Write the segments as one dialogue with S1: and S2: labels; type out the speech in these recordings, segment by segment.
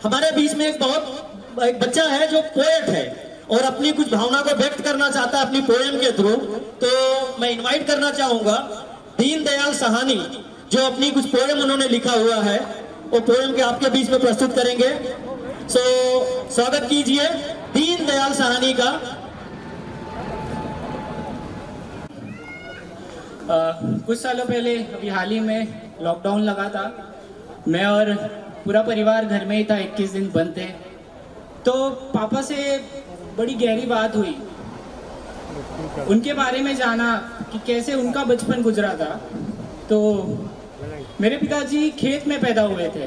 S1: हमारे बीच में एक बच्चा है जो पोएट है और अपनी कुछ भावना को व्यक्त करना चाहता है अपनी पोएम के थ्रू। तो मैं इनवाइट करना चाहूंगा दीनदयाल साहनी, जो अपनी कुछ पोएम उन्होंने लिखा हुआ है, वो पोएम के आपके बीच में प्रस्तुत करेंगे। सो स्वागत कीजिए दीनदयाल साहनी का।
S2: कुछ सालों पहले अभी हाल ही में लॉकडाउन लगा था। मैं और पूरा परिवार घर में ही था, 21 दिन बंद थे। तो पापा से बड़ी गहरी बात हुई, उनके बारे में जाना कि कैसे उनका बचपन गुजरा था। तो मेरे पिताजी खेत में पैदा हुए थे,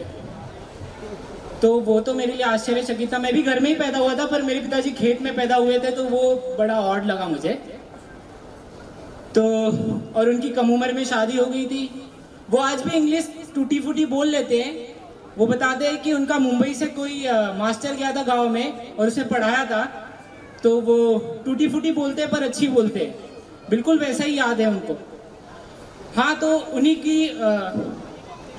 S2: तो वो तो मेरे लिए आश्चर्यचकित था। मैं भी घर में ही पैदा हुआ था, पर मेरे पिताजी खेत में पैदा हुए थे, तो वो बड़ा ऑड लगा मुझे। तो और उनकी कम उम्र में शादी हो गई थी। वो आज भी इंग्लिश टूटी फूटी बोल लेते हैं। वो बताते हैं कि उनका मुंबई से कोई मास्टर गया था गांव में और उसे पढ़ाया था, तो वो टूटी फूटी बोलते हैं पर अच्छी बोलते हैं, बिल्कुल वैसा ही याद है उनको। हाँ, तो उन्हीं की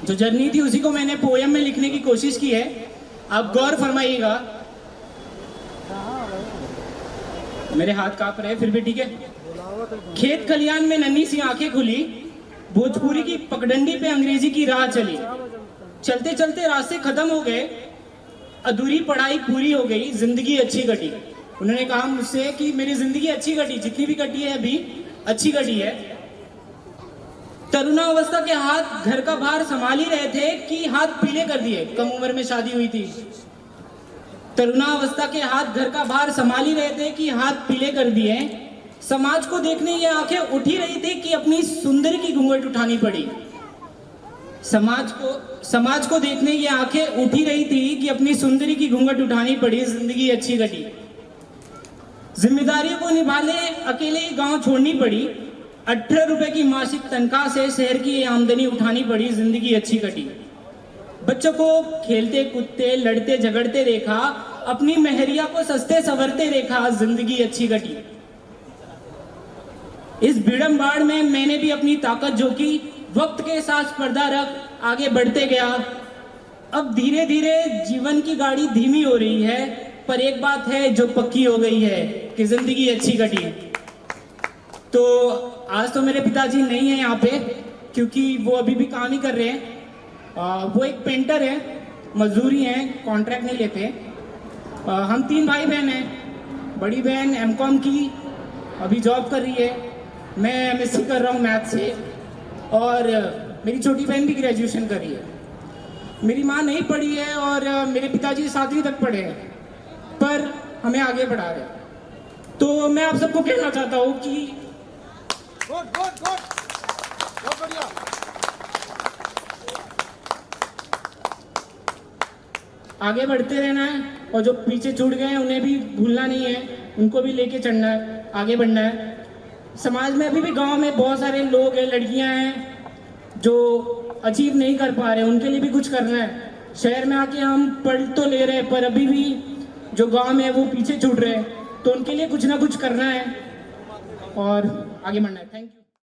S2: जो जर्नी थी उसी को मैंने पोएम में लिखने की कोशिश की है। आप गौर फरमाइएगा। मेरे हाथ कांप रहे फिर भी ठीक है। खेत खलियान में नन्ही सी आंखें खुली, भोजपुरी की पगडंडी पे अंग्रेजी की राह चली। चलते चलते रास्ते खत्म हो गए, अधूरी पढ़ाई पूरी हो गई, जिंदगी अच्छी कटी। उन्होंने कहा मुझसे कि मेरी जिंदगी अच्छी कटी, जितनी भी कटी है अभी अच्छी कटी है। तरुणावस्था के हाथ घर का भार संभाल ही रहे थे कि हाथ पीले कर दिए। कम उम्र में शादी हुई थी। तरुणावस्था के हाथ घर का भार संभाल ही रहे थे कि हाथ पीले कर दिए। समाज को देखने ये आंखें उठी रही थी कि अपनी सुंदरी की घूंघट उठानी पड़ी। समाज को देखने ये आंखें उठी रही थी कि अपनी सुंदरी की घूंघट उठानी पड़ी। जिंदगी अच्छी कटी। जिम्मेदारियों को निभाने अकेले ही गांव छोड़नी पड़ी। 18 रुपए की मासिक तनख्वाह से शहर की ये आमदनी उठानी पड़ी। जिंदगी अच्छी कटी। बच्चों को खेलते कूदते लड़ते झगड़ते देखा, अपनी मेहरिया को सस्ते संवरते देखा। जिंदगी अच्छी कटी। इस भिड़म बाढ़ में मैंने भी अपनी ताकत झोंकी, वक्त के साथ पर्दा रख आगे बढ़ते गया। अब धीरे धीरे जीवन की गाड़ी धीमी हो रही है, पर एक बात है जो पक्की हो गई है कि जिंदगी अच्छी कटी। तो आज तो मेरे पिताजी नहीं है यहाँ पे, क्योंकि वो अभी भी काम ही कर रहे हैं। वो एक पेंटर है, मजदूरी है, कॉन्ट्रैक्ट नहीं लेते। हम 3 भाई बहन हैं। बड़ी बहन एमकॉम की अभी जॉब कर रही है, मैं एमएससी कर रहा हूँ मैथ से, और मेरी छोटी बहन भी ग्रेजुएशन कर रही है। मेरी माँ नहीं पढ़ी है और मेरे पिताजी 7वीं तक पढ़े हैं, पर हमें आगे बढ़ा रहे हैं। तो मैं आप सबको कहना चाहता हूँ कि आगे बढ़ते रहना है, और जो पीछे छूट गए हैं उन्हें भी भूलना नहीं है, उनको भी लेके चलना है, आगे बढ़ना है। समाज में अभी भी गांव में बहुत सारे लोग हैं, लड़कियां हैं जो अचीव नहीं कर पा रहे, उनके लिए भी कुछ करना है। शहर में आके हम पढ़ तो ले रहे हैं, पर अभी भी जो गांव में है वो पीछे छूट रहे हैं, तो उनके लिए कुछ ना कुछ करना है और आगे बढ़ना है। Thank you.